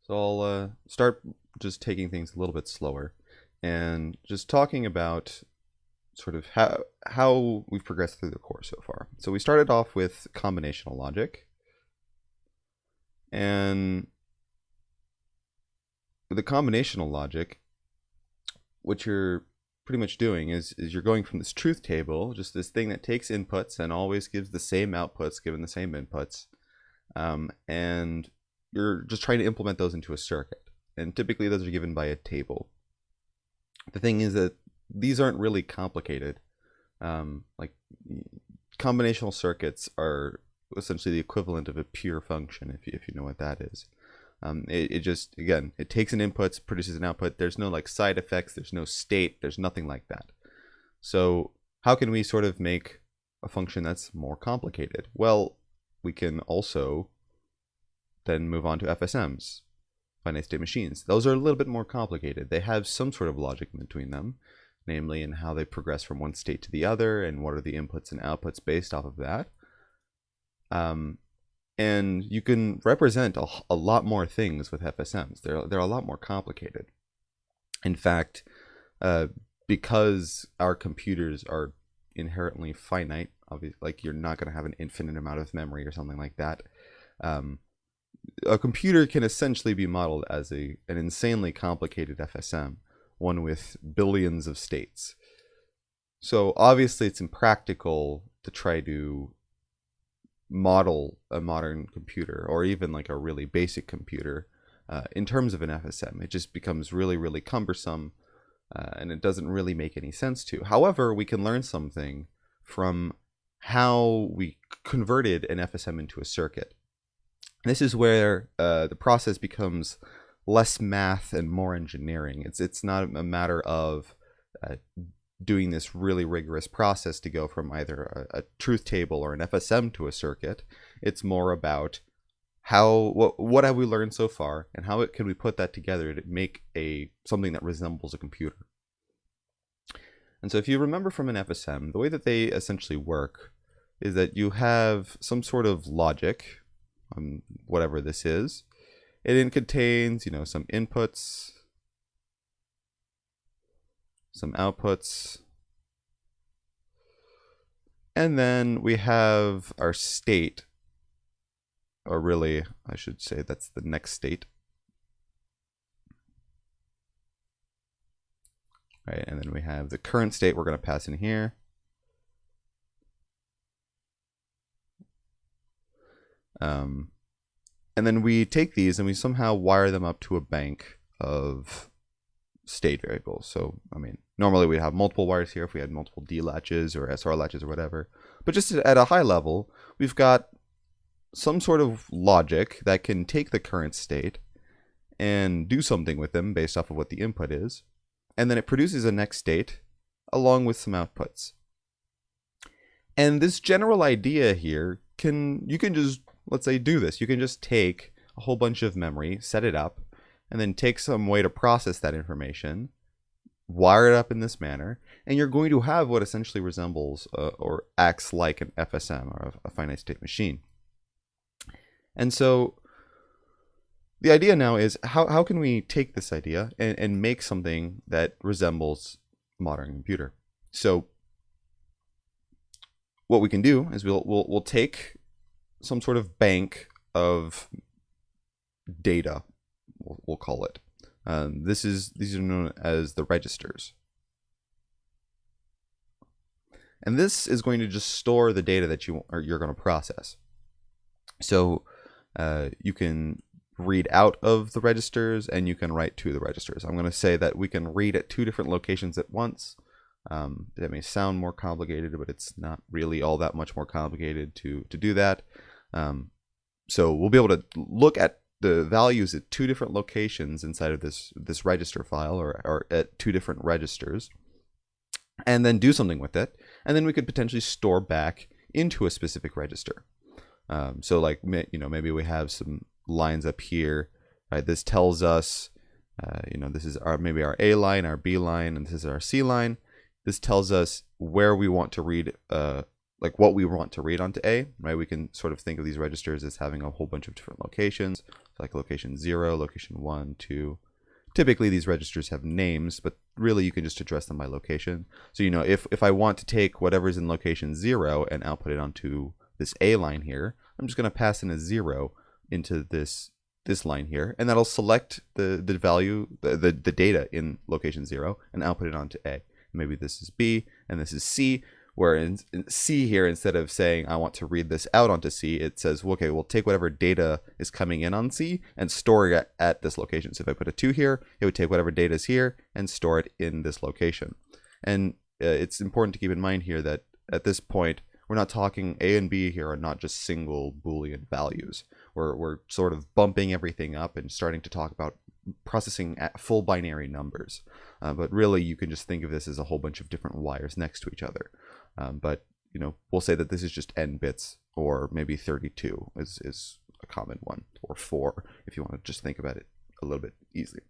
So I'll start just taking things a little bit slower and just talking about sort of how we've progressed through the course so far. So we started off with combinational logic, and with the combinational logic, what you're pretty much doing is you're going from this truth table, just this thing that takes inputs and always gives the same outputs given the same inputs, and you're just trying to implement those into a circuit. And typically those are given by a table. The thing is that these aren't really complicated. Like combinational circuits are essentially the equivalent of a pure function, if you know what that is. It just, again, it takes an input, produces an output. There's no like side effects, there's no state, there's nothing like that. So how can we sort of make a function that's more complicated? Well, we can also then move on to FSMs, finite state machines. Those are a little bit more complicated. They have some sort of logic in between them, namely in how they progress from one state to the other and what are the inputs and outputs based off of that. And you can represent a lot more things with FSMs. They're a lot more complicated. In fact, because our computers are inherently finite, obviously, like you're not going to have an infinite amount of memory or something like that. A computer can essentially be modeled as an insanely complicated FSM, one with billions of states. So obviously it's impractical to try to model a modern computer or even like a really basic computer in terms of an FSM. It just becomes really, really cumbersome and it doesn't really make any sense to. However, we can learn something from how we converted an FSM into a circuit. This is where the process becomes less math and more engineering. It's not a matter of doing this really rigorous process to go from either a truth table or an FSM to a circuit. It's more about what have we learned so far and how can we put that together to make something that resembles a computer. And so if you remember from an FSM, the way that they essentially work is that you have some sort of logic, whatever this is. It contains, some inputs, some outputs, and then we have our state, or really, I should say that's the next state. Right, and then we have the current state we're going to pass in here. And then we take these and we somehow wire them up to a bank of state variables. So, normally we have multiple wires here if we had multiple D latches or SR latches or whatever. But just at a high level, we've got some sort of logic that can take the current state and do something with them based off of what the input is. And then it produces a next state along with some outputs. And this general idea here you can just, let's say, do this. You can just take a whole bunch of memory, set it up, and then take some way to process that information, wire it up in this manner, and you're going to have what essentially resembles or acts like an FSM or a finite state machine. And so the idea now is how can we take this idea and make something that resembles a modern computer? So what we can do is we'll take some sort of bank of data, we'll call it. These are known as the registers. And this is going to just store the data that you're going to process. So you can read out of the registers and you can write to the registers. I'm going to say that we can read at two different locations at once. That may sound more complicated, but it's not really all that much more complicated to do that. So we'll be able to look at the values at two different locations inside of this register file or at two different registers and then do something with it. And then we could potentially store back into a specific register. So like, maybe we have some lines up here, right? This tells us, this is maybe our A line, our B line, and this is our C line. This tells us where we want to read like what we want to read onto A, right? We can sort of think of these registers as having a whole bunch of different locations, like location 0, location 1, 2. Typically these registers have names, but really you can just address them by location. So, you know, if I want to take whatever's in location 0 and output it onto this A line here, I'm just going to pass in a 0 into this line here, and that'll select the value, the data in location 0 and output it onto A. Maybe this is B and this is C, where in C here, instead of saying I want to read this out onto C, it says, well, okay, we'll take whatever data is coming in on C and store it at this location. So if I put a 2 here, it would take whatever data is here and store it in this location. And it's important to keep in mind here that at this point, we're not talking A and B here are not just single Boolean values. We're sort of bumping everything up and starting to talk about processing at full binary numbers. But really, you can just think of this as a whole bunch of different wires next to each other. But you know, we'll say that this is just n bits, or maybe 32 is a common one, or 4 if you want to just think about it a little bit easily.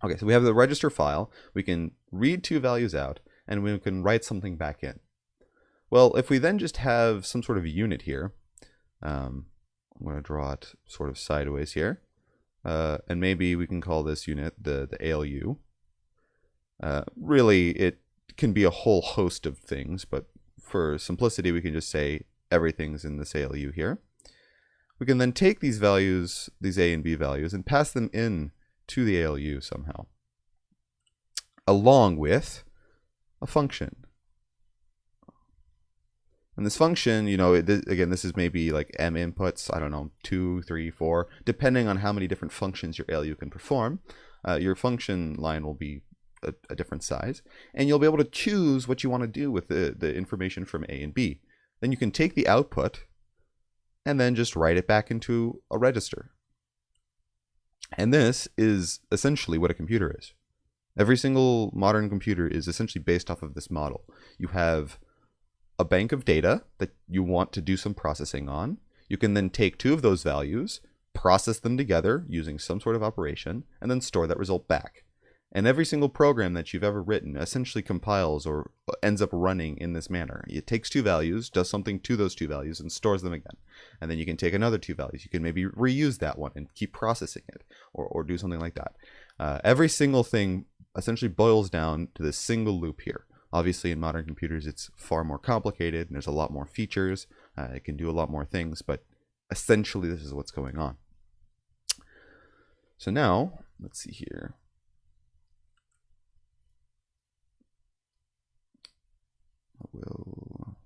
Okay, so we have the register file. We can read 2 values out, and we can write something back in. Well, if we then just have some sort of unit here, I'm going to draw it sort of sideways here, and maybe we can call this unit the ALU. Really, it can be a whole host of things, but for simplicity, we can just say everything's in this ALU here. We can then take these values, these A and B values, and pass them in to the ALU somehow, along with a function. And this function, you know, again, this is maybe like m inputs, I don't know, 2, 3, 4, depending on how many different functions your ALU can perform. Your function line will be a different size, and you'll be able to choose what you want to do with the information from A and B. Then you can take the output and then just write it back into a register. And this is essentially what a computer is. Every single modern computer is essentially based off of this model. You have a bank of data that you want to do some processing on. You can then take 2 of those values, process them together using some sort of operation, and then store that result back. And every single program that you've ever written essentially compiles or ends up running in this manner. It takes 2 values, does something to those 2 values, and stores them again. And then you can take another 2 values. You can maybe reuse that one and keep processing it, or do something like that. Every single thing essentially boils down to this single loop here. Obviously, in modern computers, it's far more complicated, and there's a lot more features. It can do a lot more things, but essentially, this is what's going on. So now, let's see here. We'll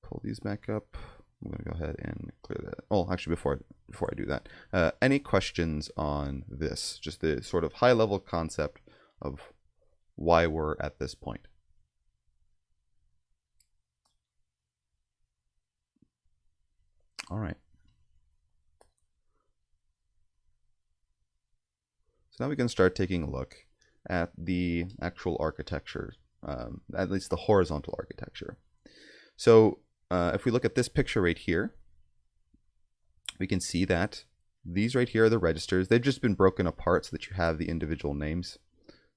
pull these back up. I'm going to go ahead and clear that. Oh, actually, before I do that, any questions on this? Just the sort of high-level concept of why we're at this point. All right. So now we can start taking a look at the actual architecture, at least the horizontal architecture. So if we look at this picture right here, we can see that these right here are the registers. They've just been broken apart so that you have the individual names.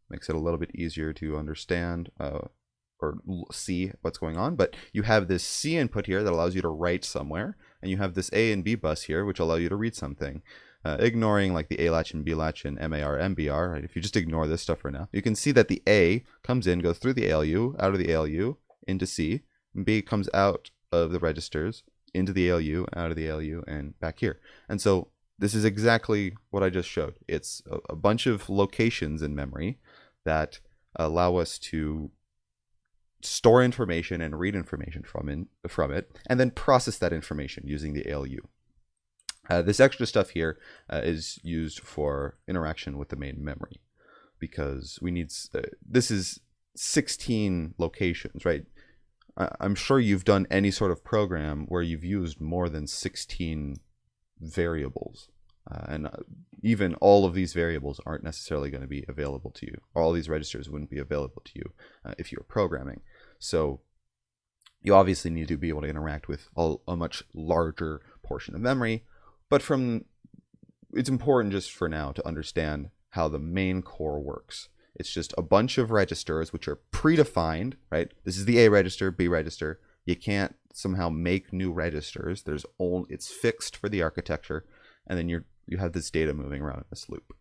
Makes it a little bit easier to understand or see what's going on. But you have this C input here that allows you to write somewhere, and you have this A and B bus here which allow you to read something. Ignoring like the A latch and B latch and MAR, MBR, right? If you just ignore this stuff for now, you can see that the A comes in, goes through the ALU, out of the ALU, into C, and B comes out of the registers, into the ALU, out of the ALU, and back here. And so this is exactly what I just showed. It's a bunch of locations in memory that allow us to store information and read information from it, and then process that information using the ALU. This extra stuff here is used for interaction with the main memory, because we need, this is 16 locations, right? I'm sure you've done any sort of program where you've used more than 16 variables. And even all of these variables aren't necessarily going to be available to you. All these registers wouldn't be available to you if you were programming. So you obviously need to be able to interact with a much larger portion of memory. But it's important just for now to understand how the main core works. It's just a bunch of registers which are predefined, right? This is the A register, B register, You can't somehow make new registers. It's fixed for the architecture, and then you have this data moving around in this loop.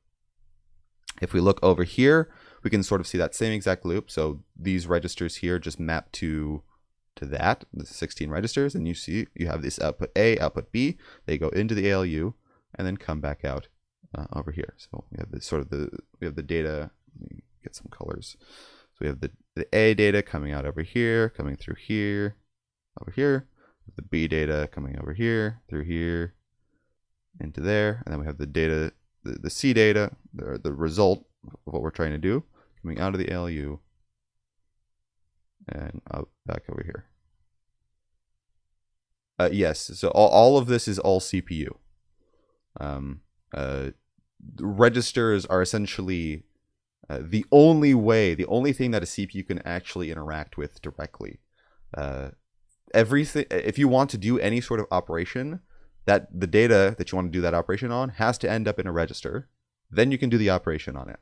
If we look over here, we can sort of see that same exact loop. So these registers here just map to that, the 16 registers, and you see you have this output A, output B. They go into the ALU and then come back out over here. So we have this we have the data. Let me get some colors. So we have the A data coming out over here, coming through here, over here. The B data coming over here, through here, into there, and then we have the data, the C data, the result of what we're trying to do, coming out of the ALU and out back over here. Yes, so all of this is all CPU. Registers are essentially the only thing that a CPU can actually interact with directly. Everything, if you want to do any sort of operation, that the data that you want to do that operation on has to end up in a register. Then you can do the operation on it.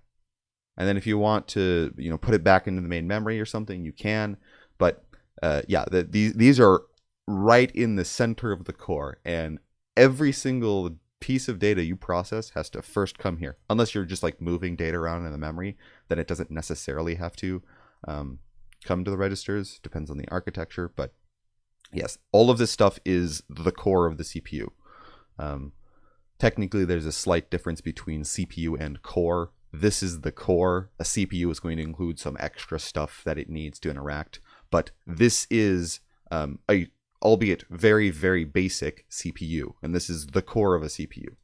And then if you want to, put it back into the main memory or something, you can. But yeah, these are right in the center of the core, and every single piece of data you process has to first come here. Unless you're just like moving data around in the memory, then it doesn't necessarily have to come to the registers. Depends on the architecture, but yes, all of this stuff is the core of the CPU. Technically, there's a slight difference between CPU and core. This is the core. A CPU is going to include some extra stuff that it needs to interact, but this is albeit very, very basic CPU, and this is the core of a CPU.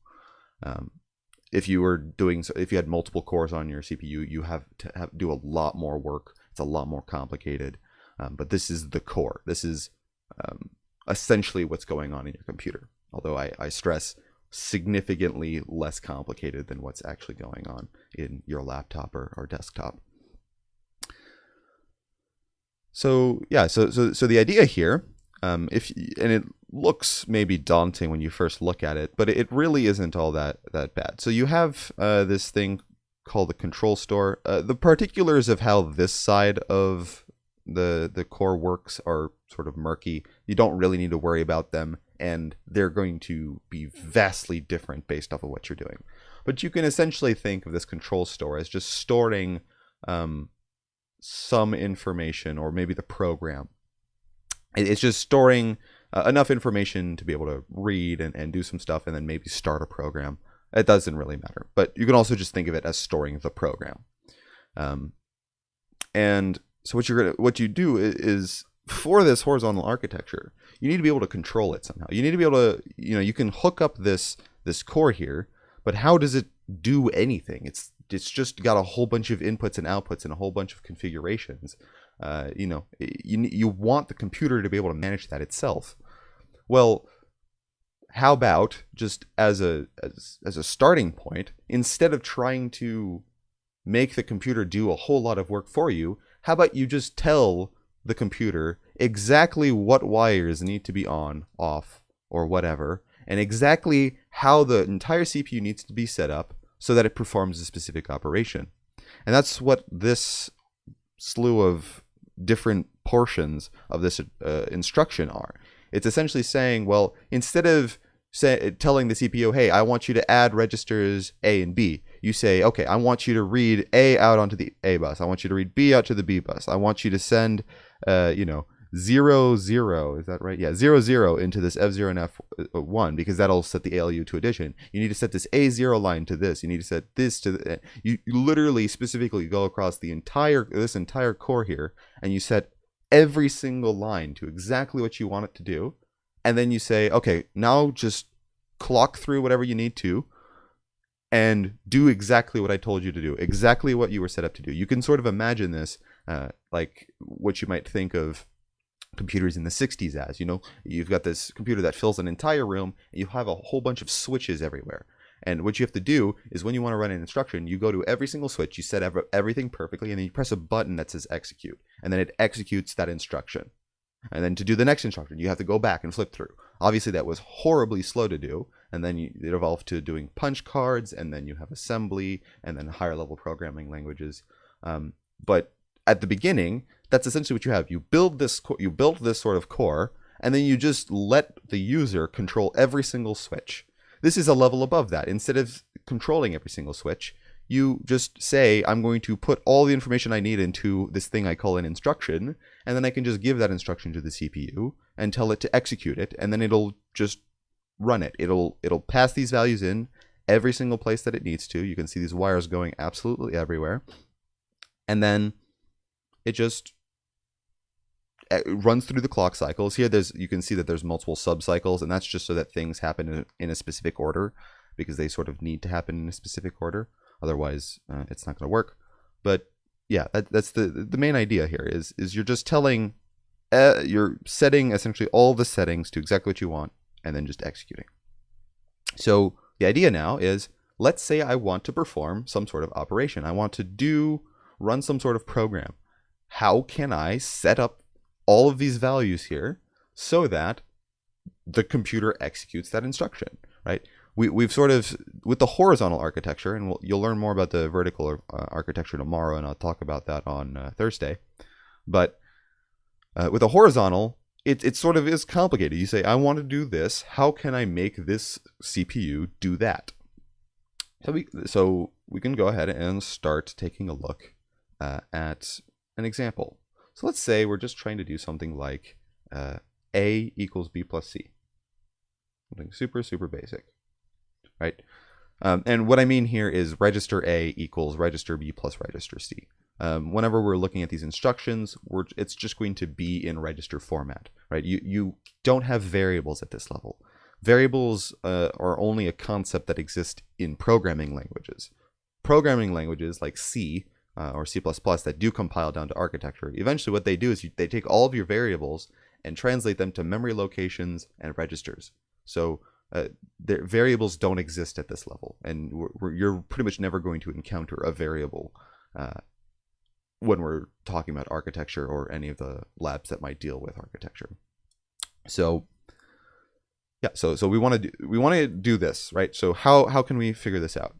If you had multiple cores on your CPU, you have to do a lot more work. It's a lot more complicated, but this is the core. This is essentially what's going on in your computer. Although I stress, significantly less complicated than what's actually going on in your laptop or desktop. So yeah, so the idea here, and it looks maybe daunting when you first look at it, but it really isn't all that bad. So you have this thing called the control store. The particulars of how this side of the core works are sort of murky. You don't really need to worry about them, and they're going to be vastly different based off of what you're doing. But you can essentially think of this control store as just storing some information, or maybe the program. It's just storing enough information to be able to read and do some stuff, and then maybe start a program. It doesn't really matter. But you can also just think of it as storing the program. And so what you do is, for this horizontal architecture, you need to be able to control it somehow. You need to be able to, you can hook up this core here, but how does it do anything? It's just got a whole bunch of inputs and outputs and a whole bunch of configurations. You want the computer to be able to manage that itself. Well, how about just as a starting point, instead of trying to make the computer do a whole lot of work for you, how about you just tell the computer exactly what wires need to be on, off, or whatever, and exactly how the entire CPU needs to be set up so that it performs a specific operation. And that's what this slew of different portions of this instruction are. It's essentially saying, well, instead of telling the CPU, hey, I want you to add registers A and B, you say, okay, I want you to read A out onto the A bus. I want you to read B out to the B bus. I want you to send, 0, 0, is that right? Yeah, 0, 0 into this F0 and F1, because that'll set the ALU to addition. You need to set this A0 line to this. You need to set this to the, you literally specifically go across this entire core here, and you set every single line to exactly what you want it to do. And then you say, okay, now just clock through whatever you need to and do exactly what I told you to do, exactly what you were set up to do. You can sort of imagine this like what you might think of computers in the 60s as. You've got this computer that fills an entire room, and you have a whole bunch of switches everywhere. And what you have to do is, when you want to run an instruction, you go to every single switch, you set everything perfectly, and then you press a button that says execute, and then it executes that instruction. And then to do the next instruction, you have to go back and flip through. Obviously, that was horribly slow to do. And then it evolved to doing punch cards, and then you have assembly, and then higher level programming languages. But at the beginning, that's essentially what you have. You build this sort of core, and then you just let the user control every single switch. This is a level above that. Instead of controlling every single switch, you just say, I'm going to put all the information I need into this thing I call an instruction, and then I can just give that instruction to the CPU and tell it to execute it, and then it'll just run it. It'll pass these values in every single place that it needs to. You can see these wires going absolutely everywhere. And then it just runs through the clock cycles. Here you can see that there's multiple sub-cycles, and that's just so that things happen in a specific order, because they sort of need to happen in a specific order. Otherwise, it's not going to work. But yeah, that's the main idea here is you're just telling, you're setting essentially all the settings to exactly what you want, and then just executing. So the idea now is, let's say I want to perform some sort of operation. I want to run some sort of program. How can I set up all of these values here so that the computer executes that instruction, right? We've sort of, with the horizontal architecture, and you'll learn more about the vertical architecture tomorrow, and I'll talk about that on Thursday. But with a horizontal, it sort of is complicated. You say, I want to do this. How can I make this CPU do that? So we can go ahead and start taking a look at an example. So let's say we're just trying to do something like A equals B plus C. Something super, super basic, right? And what I mean here is register A equals register B plus register C. Whenever we're looking at these instructions, it's just going to be in register format, right? You don't have variables at this level. Variables are only a concept that exists in programming languages. Programming languages like C or C++ that do compile down to architecture, eventually what they do is they take all of your variables and translate them to memory locations and registers. So their variables don't exist at this level, and you're pretty much never going to encounter a variable when we're talking about architecture or any of the labs that might deal with architecture. So yeah, so we want to do this, right? So how can we figure this out?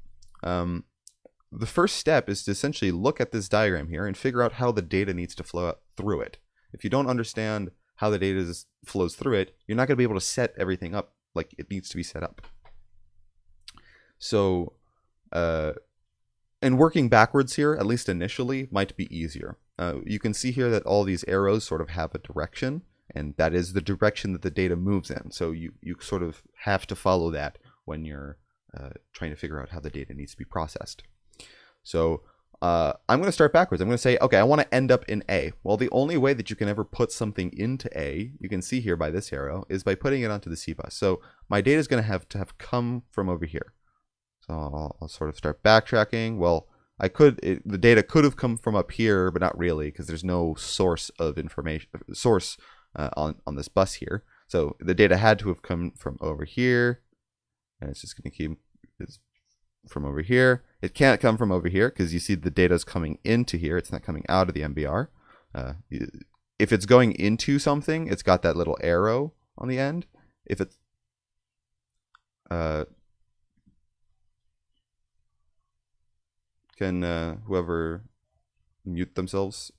The first step is to essentially look at this diagram here and figure out how the data needs to flow through it. If you don't understand how the data flows through it, you're not going to be able to set everything up like it needs to be set up. So, and working backwards here, at least initially, might be easier. You can see here that all these arrows sort of have a direction, and that is the direction that the data moves in. So you sort of have to follow that when you're trying to figure out how the data needs to be processed. So I'm going to start backwards. I'm going to say, okay, I want to end up in A. Well, the only way that you can ever put something into A, you can see here by this arrow, is by putting it onto the C bus. So my data is going to have come from over here. So I'll sort of start backtracking. Well, the data could have come from up here, but not really, because there's no source of information, on this bus here. So the data had to have come from over here, and it's just going to keep from over here. It can't come from over here because you see the data is coming into here. It's not coming out of the MBR. If it's going into something, it's got that little arrow on the end. If it's can whoever mute themselves?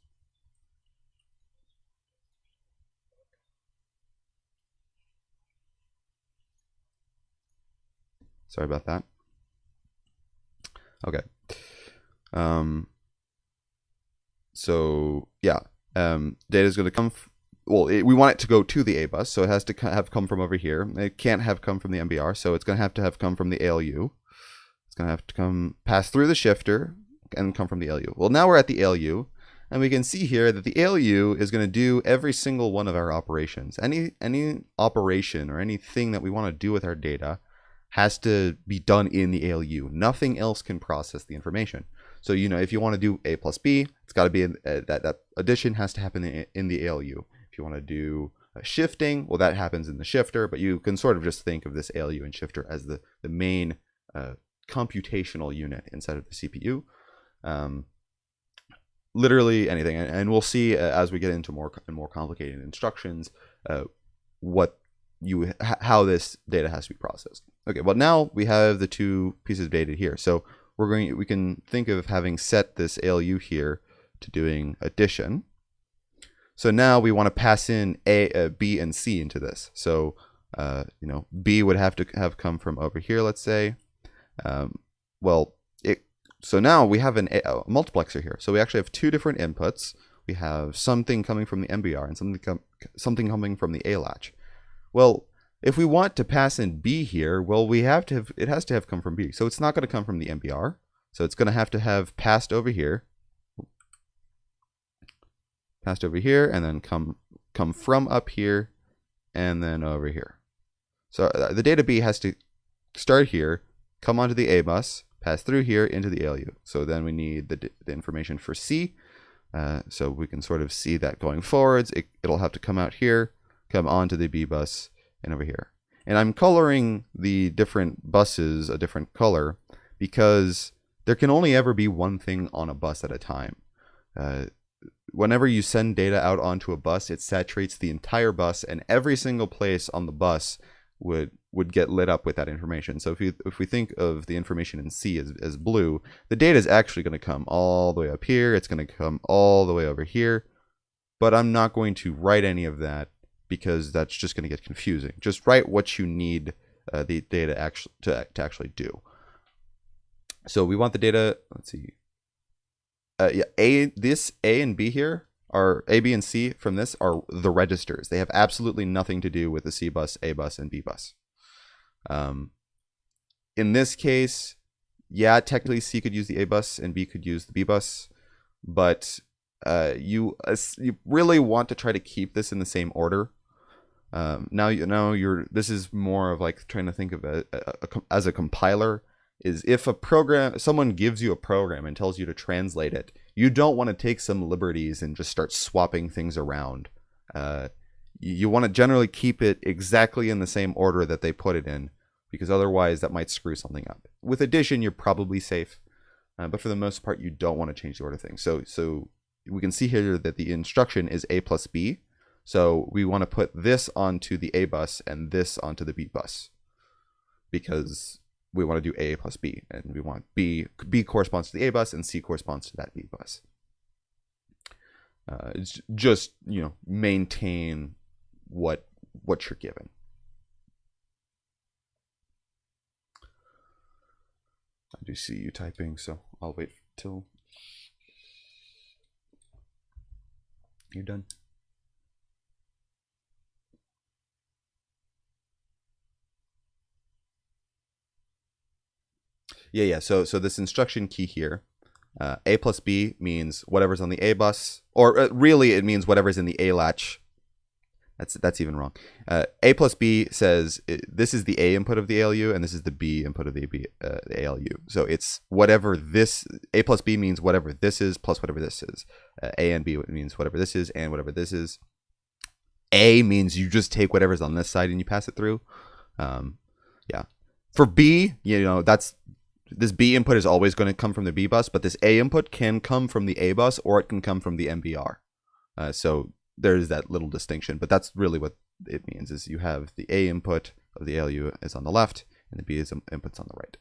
Sorry about that. Okay. So yeah, data is going to come. We want it to go to the A bus, so it has to have come from over here. It can't have come from the MBR, so it's going to have come from the ALU. It's going to have to pass through the shifter and come from the ALU. Well, now we're at the ALU, and we can see here that the ALU is going to do every single one of our operations. Any operation or anything that we want to do with our data has to be done in the ALU. Nothing else can process the information. So, if you want to do A plus B, it's got to be that addition has to happen in the ALU. If you want to do shifting, well, that happens in the shifter, but you can sort of just think of this ALU and shifter as the main computational unit inside of the CPU. Literally anything, and we'll see as we get into more complicated instructions how this data has to be processed. Okay, well, now we have the two pieces of data here. So we can think of having set this ALU here to doing addition. So now we want to pass in A, B, and C into this. So B would have to have come from over here, let's say. So now we have a multiplexer here. So we actually have two different inputs. We have something coming from the MBR and something coming from the A latch. Well, if we want to pass in B here, well, it has to have come from B. So it's not going to come from the MBR. So it's going to have passed over here, and then come from up here, and then over here. So the data B has to start here, come onto the A bus, pass through here into the ALU. So then we need the information for C. So we can sort of see that going forwards. It'll have to come out here, come onto the B bus, and over here. And I'm coloring the different buses a different color because there can only ever be one thing on a bus at a time. Whenever you send data out onto a bus, it saturates the entire bus, and every single place on the bus would get lit up with that information. So if we think of the information in C as blue, the data is actually going to come all the way up here. It's going to come all the way over here. But I'm not going to write any of that because that's just going to get confusing. Just write what you need the data to actually do. So we want the data, let's see. This A and B here are A, B, and C from this are the registers. They have absolutely nothing to do with the C bus, A bus, and B bus. In this case, yeah, technically C could use the A bus and B could use the B bus, but you really want to try to keep this in the same order. This is more of like trying to think of as a compiler. Is if someone gives you a program and tells you to translate it, you don't want to take some liberties and just start swapping things around. You want to generally keep it exactly in the same order that they put it in, because otherwise that might screw something up. With addition, you're probably safe, but for the most part, you don't want to change the order of things. So we can see here that the instruction is A plus B. So we want to put this onto the A bus and this onto the B bus, because we want to do A plus B, and we want B corresponds to the A bus and C corresponds to that B bus. It's just, maintain what you're given. I do see you typing, so I'll wait till you're done. Yeah. So this instruction key here, A plus B means whatever's on the A bus, or really it means whatever's in the A latch. That's even wrong. A plus B says this is the A input of the ALU and this is the B input of the ALU. So it's whatever this, A plus B means whatever this is plus whatever this is. A and B means whatever this is and whatever this is. A means you just take whatever's on this side and you pass it through. Yeah. For B, this B input is always going to come from the B bus, but this A input can come from the A bus or it can come from the MBR. So there's that little distinction, but that's really what it means, is you have the A input of the ALU is on the left and the B input's on the right.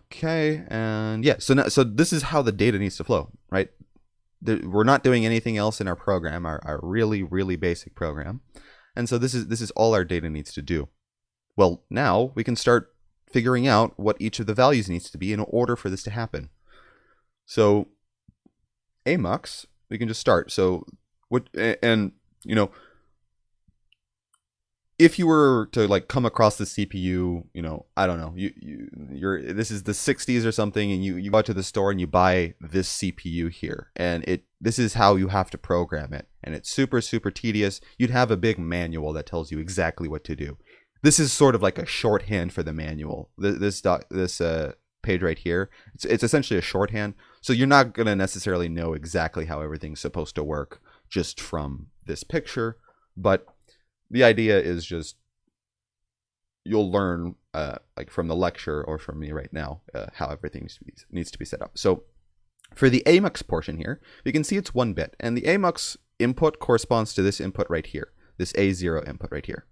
Okay, and yeah, so this is how the data needs to flow, right? We're not doing anything else in our program, our really, really basic program. And so this is all our data needs to do. Well, now we can start figuring out what each of the values needs to be in order for this to happen. So AMUX, we can just start. So if you were to like come across the CPU, I don't know, this is the 60s or something, and you go to the store and you buy this CPU here, and this is how you have to program it, and it's super, super tedious. You'd have a big manual that tells you exactly what to do. This is sort of like a shorthand for the manual. This page right here, it's essentially a shorthand. So you're not going to necessarily know exactly how everything's supposed to work just from this picture. But the idea is just you'll learn like from the lecture or from me right now how everything needs to be set up. So for the AMUX portion here, you can see it's 1 bit. And the AMUX input corresponds to this input right here, this A0 input right here.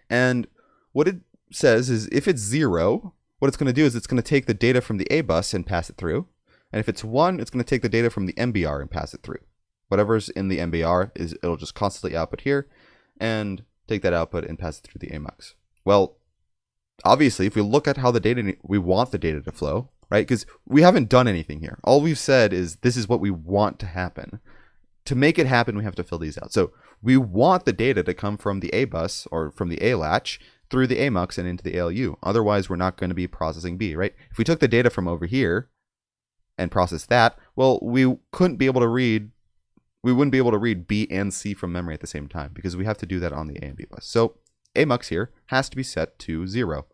And what it says is if it's 0, what it's going to do is it's going to take the data from the A bus and pass it through. And if it's 1, it's going to take the data from the MBR and pass it through. Whatever's in the MBR, it'll just constantly output here and take that output and pass it through the AMUX. Well, obviously, if we look at how we want the data to flow, right? Because we haven't done anything here. All we've said is this is what we want to happen. To make it happen, we have to fill these out. So we want the data to come from the A bus or from the A latch through the AMUX and into the ALU. Otherwise, we're not going to be processing B, right? If we took the data from over here and processed that, well, we wouldn't be able to read B and C from memory at the same time because we have to do that on the A and B bus. So AMUX here has to be set to 0,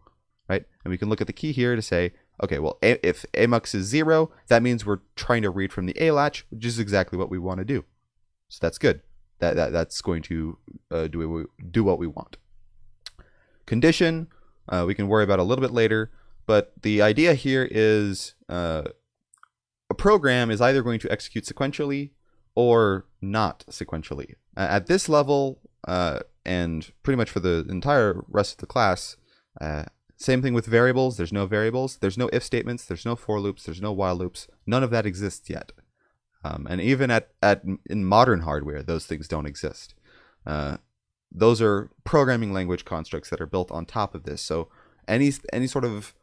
right? And we can look at the key here to say, okay, well, if AMUX is 0, that means we're trying to read from the A latch, which is exactly what we want to do. So that's good. That's going to do what we want. Condition, we can worry about a little bit later, but the idea here is a program is either going to execute sequentially or not sequentially. At this level, and pretty much for the entire rest of the class, same thing with variables. There's no variables. There's no if statements. There's no for loops. There's no while loops. None of that exists yet. And even in modern hardware, those things don't exist. Those are programming language constructs that are built on top of this. So any sort of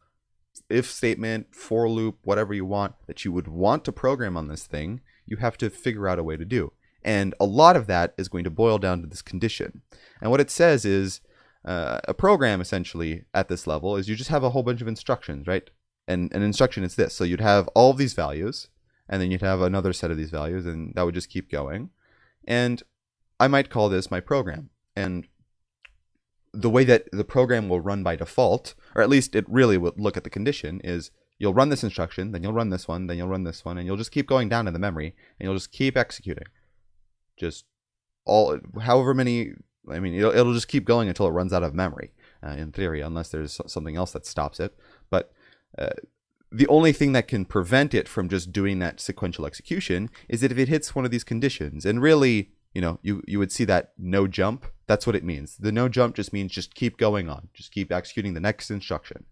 if statement, for loop, whatever you want that you would want to program on this thing, you have to figure out a way to do. And a lot of that is going to boil down to this condition. And what it says is a program essentially at this level is you just have a whole bunch of instructions, right? And an instruction is this. So you'd have all of these values, and then you'd have another set of these values, and that would just keep going. And I might call this my program. And the way that the program will run by default, or at least it really will look at the condition, is you'll run this instruction, then you'll run this one, then you'll run this one, and you'll just keep going down in the memory, and you'll just keep executing. Just however many, I mean, it'll just keep going until it runs out of memory, in theory, unless there's something else that stops it. But the only thing that can prevent it from just doing that sequential execution is that if it hits one of these conditions, and really, you would see that no jump. That's what it means. The no jump just means just keep going on. Just keep executing the next instruction.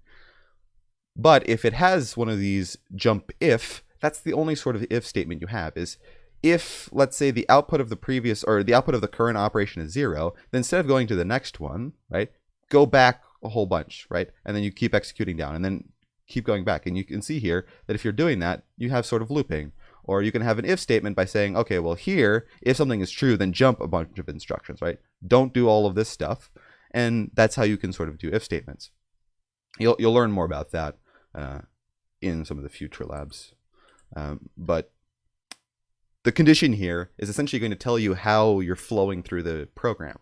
But if it has one of these jump if, that's the only sort of if statement you have is if, let's say, the output of the previous or the output of the current operation is 0, then instead of going to the next one, right, go back a whole bunch, right? And then you keep executing down and then keep going back. And you can see here that if you're doing that, you have sort of looping. Or you can have an if statement by saying, okay, well here, if something is true, then jump a bunch of instructions, right? Don't do all of this stuff. And that's how you can sort of do if statements. You'll learn more about that in some of the future labs. But the condition here is essentially going to tell you how you're flowing through the program.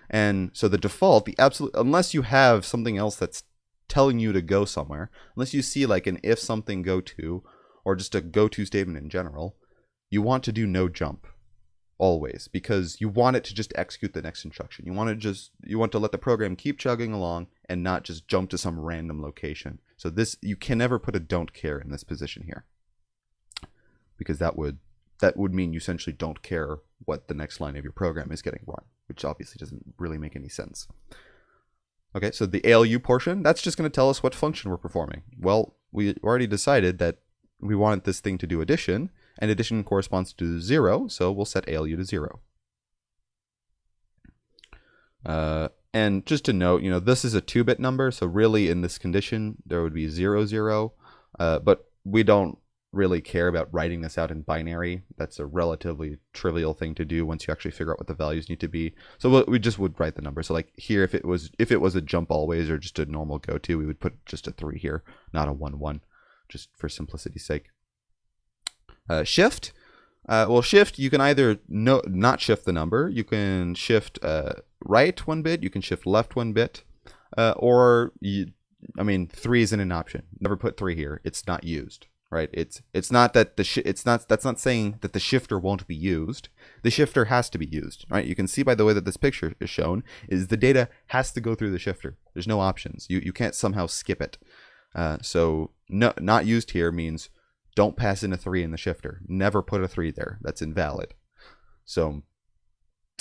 And so the default, unless you have something else that's telling you to go somewhere, unless you see like an if something go to, or just a go-to statement in general, you want to do no jump always, because you want it to just execute the next instruction. You want to let the program keep chugging along and not just jump to some random location. So you can never put a don't care in this position here, because that would mean you essentially don't care what the next line of your program is getting run, which obviously doesn't really make any sense. Okay, so the ALU portion, that's just going to tell us what function we're performing. Well, we already decided that we want this thing to do addition, and addition corresponds to 0, so we'll set ALU to 0. And just to note, this is a 2-bit number, so really in this condition, there would be 0, 0, but we don't really care about writing this out in binary. That's a relatively trivial thing to do once you actually figure out what the values need to be. So we just would write the number. So like here, if it was a jump always or just a normal go to, we would put just a 3 here, not a 1, 1. Just for simplicity's sake. Shift. Well, shift, you can either not shift the number. You can shift right 1 bit. You can shift left 1 bit. Or 3 isn't an option. Never put 3 here. It's not used, right? It's not that that's not saying that the shifter won't be used. The shifter has to be used, right? You can see by the way that this picture is shown is the data has to go through the shifter. There's no options. You can't somehow skip it. So no, not used here means don't pass in a 3 in the shifter. Never put a 3 there. That's invalid. So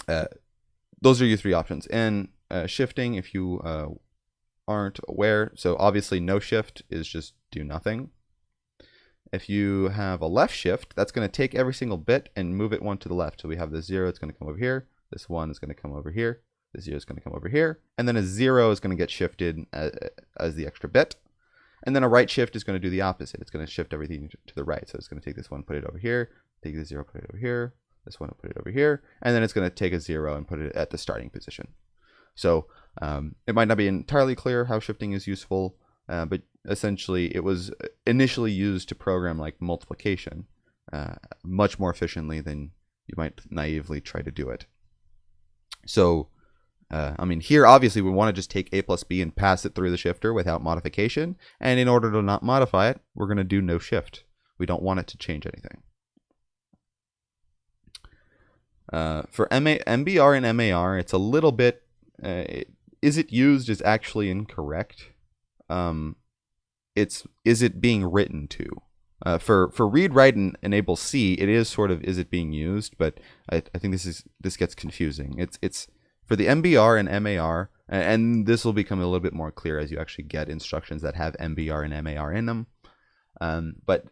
those are your 3 options. And shifting, if you aren't aware, so obviously no shift is just do nothing. if you have a left shift, that's going to take every single bit and move it one to the left. So we have this 0, it's going to come over here. This 1 is going to come over here. This 0 is going to come over here. And then a 0 is going to get shifted as the extra bit. And then a right shift is going to do the opposite. It's going to shift everything to the right. So it's going to take this 1, put it over here. Take the 0, put it over here. This 1, put it over here. And then it's going to take a 0 and put it at the starting position. So it might not be entirely clear how shifting is useful, but essentially it was initially used to program like multiplication much more efficiently than you might naively try to do it. So I mean, here obviously we want to just take a plus b and pass it through the shifter without modification, and in order to not modify it, we're going to do no shift. We don't want it to change anything. For MBR and MAR, it's a little bit is it used is actually incorrect. Is it being written to? For read, write, and enable C, it is sort of is it being used, but I think this gets confusing. It's for the MBR and MAR, and this will become a little bit more clear as you actually get instructions that have MBR and MAR in them. But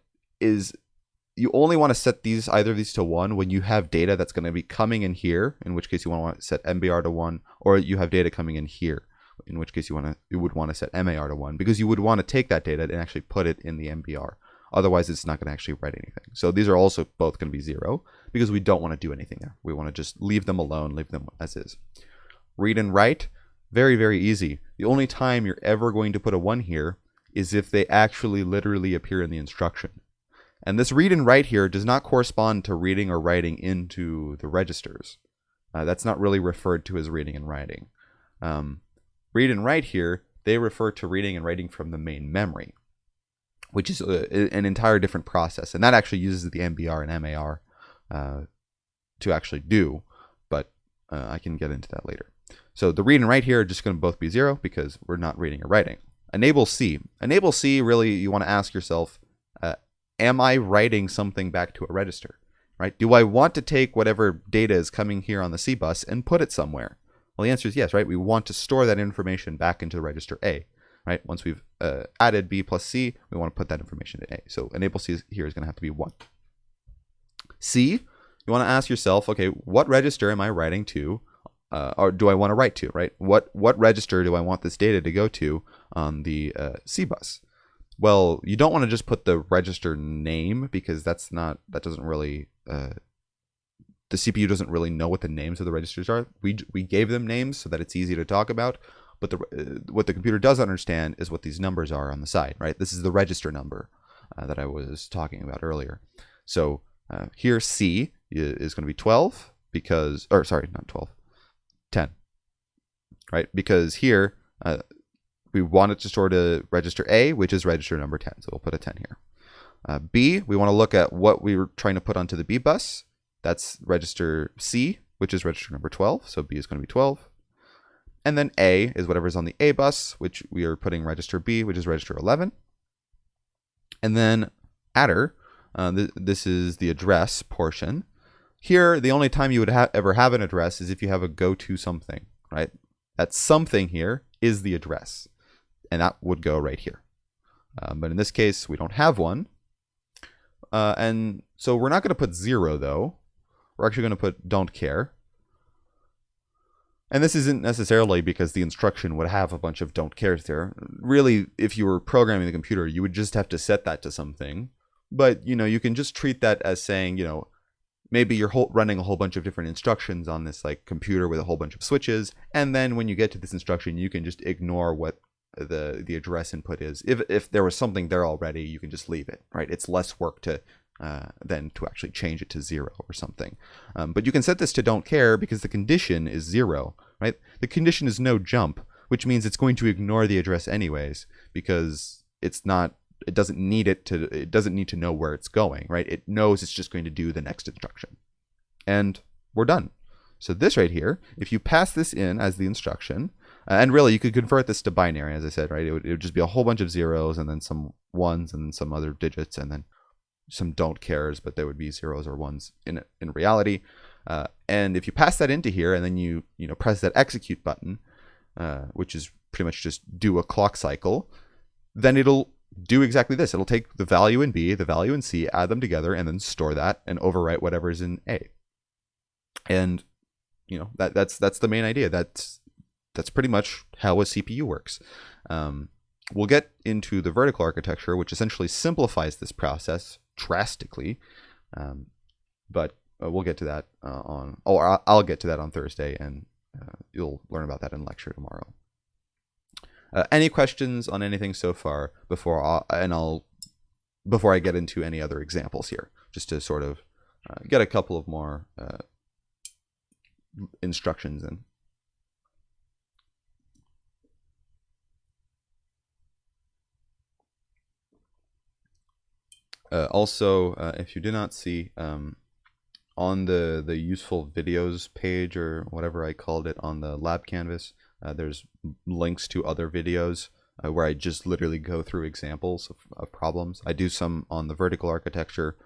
you only want to set either of these to 1 when you have data that's going to be coming in here, in which case you want to set MBR to 1, or you have data coming in here, in which case you would want to set MAR to 1, because you would want to take that data and actually put it in the MBR. Otherwise, it's not going to actually write anything. So these are also both going to be 0 because we don't want to do anything there. We want to just leave them alone, leave them as is. Read and write, very, very easy. The only time you're ever going to put a 1 here is if they actually literally appear in the instruction. And this read and write here does not correspond to reading or writing into the registers. That's not really referred to as reading and writing. Read and write here, they refer to reading and writing from the main memory, which is an entire different process. And that actually uses the MBR and MAR to actually do, but I can get into that later. So the read and write here are just going to both be 0 because we're not reading or writing. Enable C. Enable C, really, you want to ask yourself, am I writing something back to a register? Right? Do I want to take whatever data is coming here on the C bus and put it somewhere? Well, the answer is yes, right? We want to store that information back into the register A. Right? Once we've added B plus C, we want to put that information to A. So enable C here is going to have to be 1. C, you want to ask yourself, okay, what register am I writing to, or do I want to write to, right? What register do I want this data to go to on the C bus? Well, you don't want to just put the register name because that doesn't really, the CPU doesn't really know what the names of the registers are. We gave them names so that it's easy to talk about. But what the computer does understand is what these numbers are on the side, right? This is the register number that I was talking about earlier. So here C is going to be 12 because, or sorry, not 12, 10, right? Because here we want it to store to register A, which is register number 10. So we'll put a 10 here. B, we want to look at what we were trying to put onto the B bus. That's register C, which is register number 12. So B is going to be 12. And then A is whatever's on the A bus, which we are putting register B, which is register 11. And then adder, this is the address portion. Here, the only time you would ever have an address is if you have a go to something, right? That something here is the address. And that would go right here. But in this case, we don't have one. And so we're not going to put 0, though. We're actually going to put don't care. And this isn't necessarily because the instruction would have a bunch of don't cares there. Really, if you were programming the computer, you would just have to set that to something. But, you can just treat that as saying, maybe you're running a whole bunch of different instructions on this like computer with a whole bunch of switches. And then when you get to this instruction, you can just ignore what the address input is. If there was something there already, you can just leave it, right? It's less work than to actually change it to 0 or something. But you can set this to don't care because the condition is 0, right? The condition is no jump, which means it's going to ignore the address anyways because it doesn't need to know where it's going, right? It knows it's just going to do the next instruction. And we're done. So this right here, if you pass this in as the instruction, and really you could convert this to binary, as I said, right? It would just be a whole bunch of 0s and then some 1s and then some other digits and then some don't cares, but there would be 0s or 1s in reality. And if you pass that into here and then you press that execute button, which is pretty much just do a clock cycle, then it'll do exactly this. It'll take the value in B, the value in C, add them together, and then store that and overwrite whatever's in A. And that's the main idea. That's pretty much how a CPU works. We'll get into the vertical architecture, which essentially simplifies this process drastically. But we'll get to that I'll get to that on Thursday, and you'll learn about that in lecture tomorrow. Any questions on anything so far before I get into any other examples here, just to sort of get a couple of more instructions in. Also, if you did not see, on the useful videos page, or whatever I called it, on the lab canvas, there's links to other videos where I just literally go through examples of problems. I do some on the vertical architecture,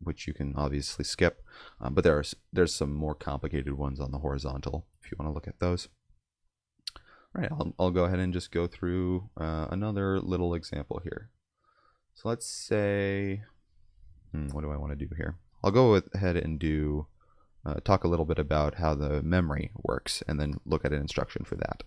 which you can obviously skip, but there's some more complicated ones on the horizontal if you want to look at those. All right, I'll go ahead and just go through another little example here. So let's say, what do I want to do here? I'll go ahead and talk a little bit about how the memory works, and then look at an instruction for that.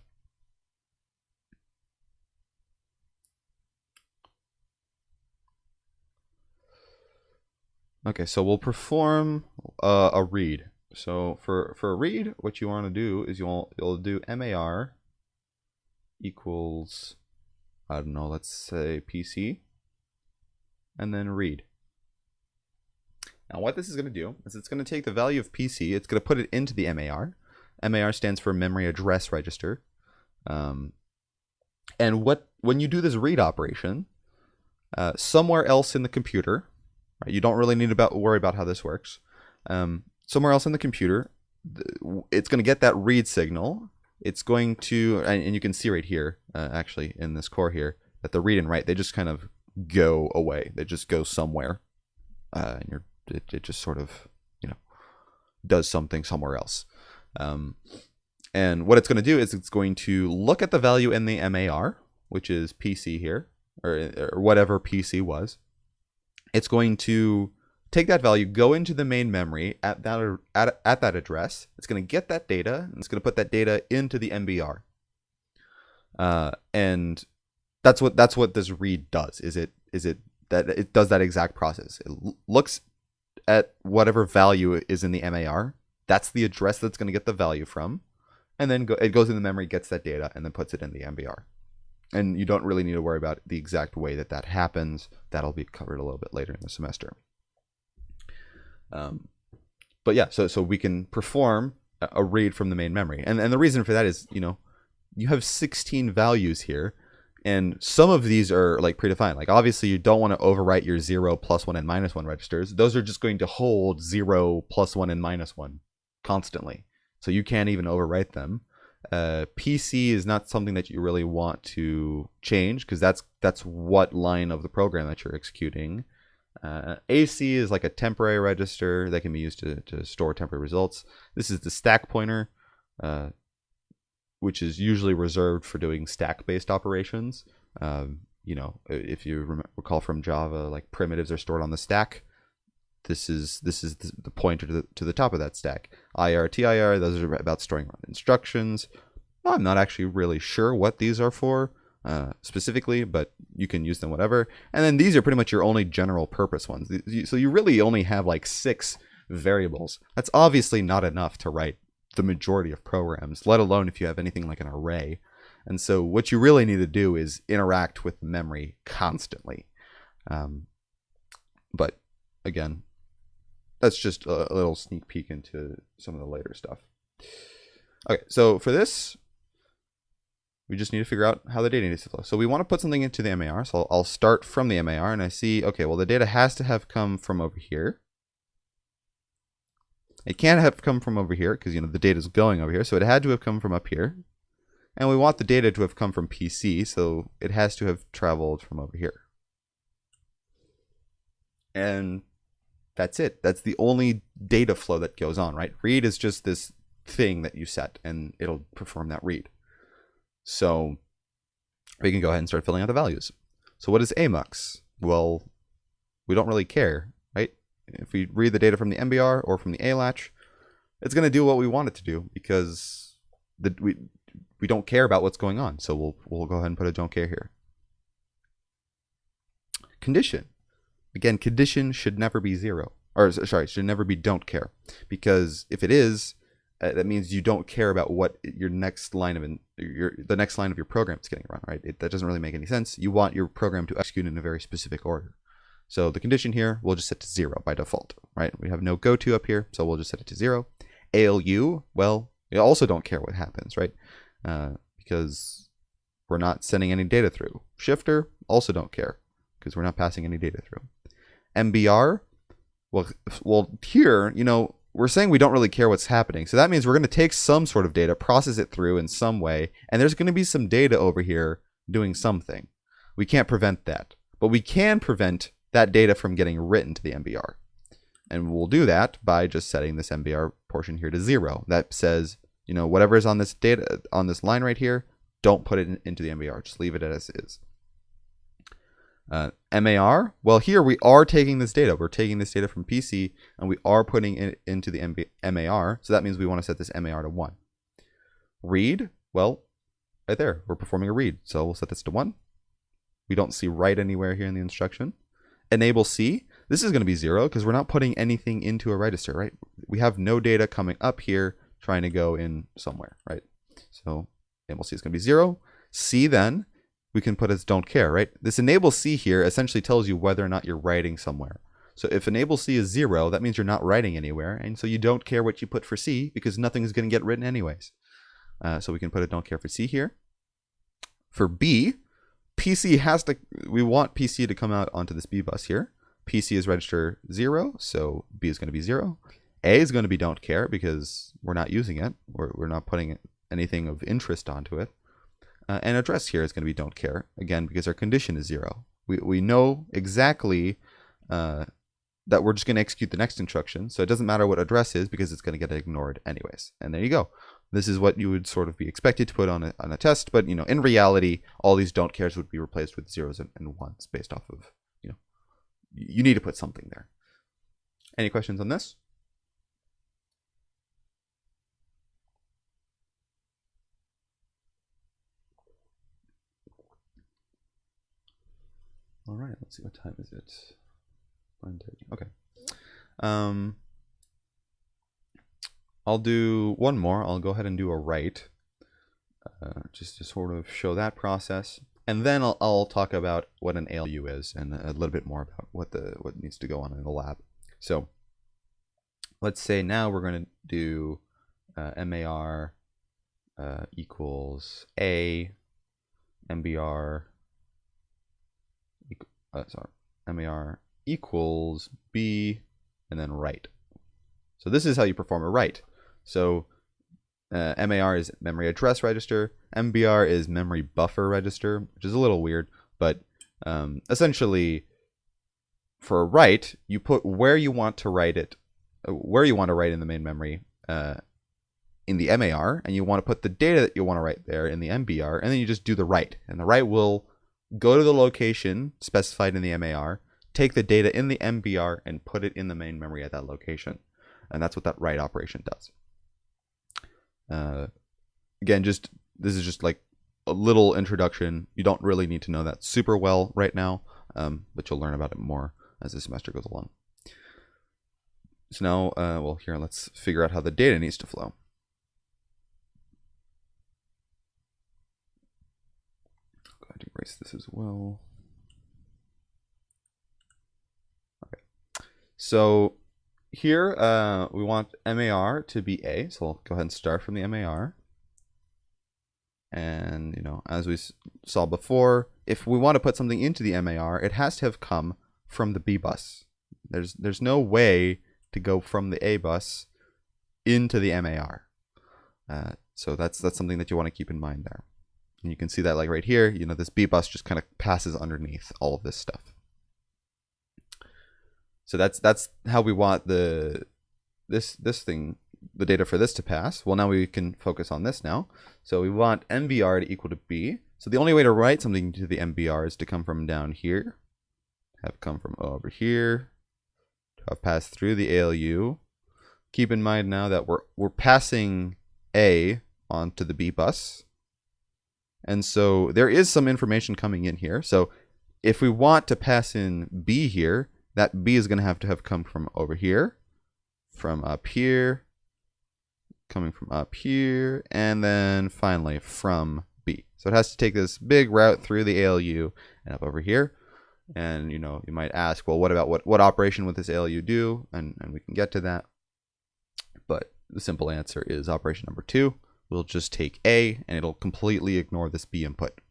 Okay, so we'll perform a read. So for a read, what you want to do is you'll do MAR equals, I don't know, let's say PC, and then read. Now what this is going to do is it's going to take the value of PC, it's going to put it into the MAR. MAR stands for memory address register. And when you do this read operation, somewhere else in the computer, right, you don't really need to worry about how this works. Somewhere else in the computer, it's going to get that read signal. It's going to, and you can see right here, actually in this core here, that the read and write, they just kind of go away. They just go somewhere, and it just sort of, does something somewhere else. And what it's going to do is it's going to look at the value in the MAR, which is PC here, or whatever PC was. It's going to take that value, go into the main memory at that address. It's going to get that data, and it's going to put that data into the MBR. And that's what this read does. Is it that it does that exact process? It looks at whatever value is in the MAR. That's the address that's going to get the value from, and then it goes in the memory, gets that data, and then puts it in the MBR. And you don't really need to worry about the exact way that happens. That'll be covered a little bit later in the semester. But yeah, so we can perform a read from the main memory, and the reason for that is, you have 16 values here, and some of these are like predefined. Like obviously you don't want to overwrite your 0, +1, and -1 registers. Those are just going to hold 0, +1, and -1 constantly, so you can't even overwrite them. PC is not something that you really want to change, because that's what line of the program that you're executing. AC is like a temporary register that can be used to store temporary results. This is the stack pointer, which is usually reserved for doing stack-based operations. If you recall from Java, like primitives are stored on the stack. This is the pointer to the top of that stack. IR, TIR, those are about storing instructions. I'm not actually really sure what these are for specifically, but you can use them whatever. And then these are pretty much your only general purpose ones. So you really only have like 6 variables. That's obviously not enough to write the majority of programs, let alone if you have anything like an array. And so what you really need to do is interact with memory constantly. But again, that's just a little sneak peek into some of the later stuff. Okay, so for this, we just need to figure out how the data needs to flow. So we want to put something into the MAR. So I'll start from the MAR, and I see, okay, well, the data has to have come from over here. It can't have come from over here because, the data is going over here. So it had to have come from up here. And we want the data to have come from PC, so it has to have traveled from over here. And that's it. That's the only data flow that goes on, right? Read is just this thing that you set, and it'll perform that read. So we can go ahead and start filling out the values. So what is AMUX? Well, we don't really care, right? If we read the data from the MBR or from the ALUs, it's going to do what we want it to do because we don't care about what's going on. So we'll go ahead and put a don't care here. Condition. Again, condition should never be 0. Or sorry, should never be don't care. Because if it is, that means you don't care about what your next line of the next line of your program is getting run, right? That doesn't really make any sense. You want your program to execute in a very specific order. So the condition here, we'll just set to 0 by default, right? We have no goto up here, so we'll just set it to 0. ALU, well, we also don't care what happens, right? Because we're not sending any data through. Shifter, also don't care because we're not passing any data through. MBR, well, here, we're saying we don't really care what's happening. So that means we're going to take some sort of data, process it through in some way, and there's going to be some data over here doing something. We can't prevent that, but we can prevent that data from getting written to the MBR. And we'll do that by just setting this MBR portion here to 0. That says, whatever is on this data, on this line right here, don't put it into the MBR. Just leave it as is. MAR, well, here we are taking this data. We're taking this data from PC and we are putting it into the MAR. So that means we want to set this MAR to 1. Read, well, right there, we're performing a read. So we'll set this to 1. We don't see write anywhere here in the instruction. Enable C, this is going to be 0 because we're not putting anything into a register, right? We have no data coming up here trying to go in somewhere, right? So enable C is going to be 0. C then, we can put as don't care, right? This enable C here essentially tells you whether or not you're writing somewhere. So if enable C is 0, that means you're not writing anywhere. And so you don't care what you put for C because nothing is going to get written anyways. So we can put a don't care for C here. For B, we want PC to come out onto this B bus here. PC is register 0, so B is going to be 0. A is going to be don't care because we're not using it. We're not putting anything of interest onto it. And address here is going to be don't care, again, because our condition is 0. We know exactly that we're just going to execute the next instruction. So it doesn't matter what address is because it's going to get ignored anyways. And there you go. This is what you would sort of be expected to put on a test. But, in reality, all these don't cares would be replaced with 0s and 1s based off of, you need to put something there. Any questions on this? All right, let's see, what time is it? 9:30. Okay. I'll do one more. I'll go ahead and do a write, just to sort of show that process, and then I'll talk about what an ALU is and a little bit more about what needs to go on in the lab. So let's say now we're going to do MAR equals A, MBR. MAR equals B, and then write. So this is how you perform a write. So MAR is memory address register. MBR is memory buffer register, which is a little weird, but essentially for a write, you put where you want to write it, where you want to write in the main memory in the MAR, and you want to put the data that you want to write there in the MBR, and then you just do the write, and the write will go to the location specified in the MAR, take the data in the MBR, and put it in the main memory at that location. And that's what that write operation does. Again, this is just like a little introduction. You don't really need to know that super well right now, but you'll learn about it more as the semester goes along. So now, well, here, let's figure out how the data needs to flow. To erase this as well. Okay. So here we want MAR to be A, so we'll go ahead and start from the MAR. And as we saw before, if we want to put something into the MAR, it has to have come from the B bus. There's no way to go from the A bus into the MAR. So that's something that you want to keep in mind there. And you can see that like right here, this B bus just kind of passes underneath all of this stuff. So that's how we want this thing, the data for this to pass. Well, now we can focus on this now. So we want MBR to equal to B. So the only way to write something to the MBR is to come from down here, have come from over here, have passed through the ALU. Keep in mind now that we're passing A onto the B bus. And so there is some information coming in here. So if we want to pass in B here, that B is going to have come from over here, from up here, coming from up here, and then finally from B. So it has to take this big route through the ALU and up over here. And you might ask, well, what about what operation would this ALU do? And we can get to that. But the simple answer is operation number 2. We'll just take A and it'll completely ignore this B input.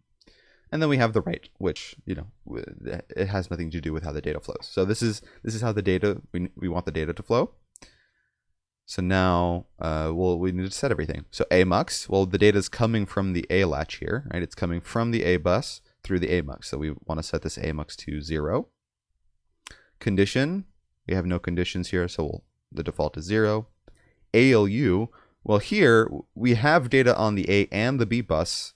And then we have the write, which, it has nothing to do with how the data flows. So this is how the data, we want the data to flow. So now, we need to set everything. So A mux, well, the data is coming from the A latch here, right? It's coming from the A bus through the A mux. So we want to set this A mux to 0. Condition, we have no conditions here, so the default is 0. ALU, well, here we have data on the A and the B bus,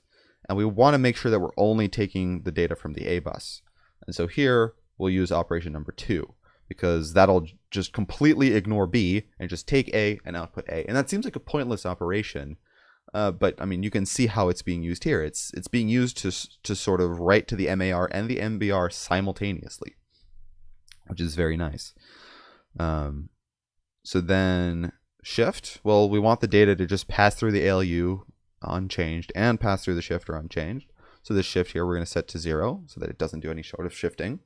and we want to make sure that we're only taking the data from the A bus. And so here we'll use operation number 2, because that'll just completely ignore B and just take A and output A. And that seems like a pointless operation, but I mean, you can see how it's being used here. It's being used to sort of write to the MAR and the MBR simultaneously, which is very nice. So then shift, well, we want the data to just pass through the ALU unchanged and pass through the shifter unchanged. So this shift here we're going to set to 0 so that it doesn't do any sort of shifting.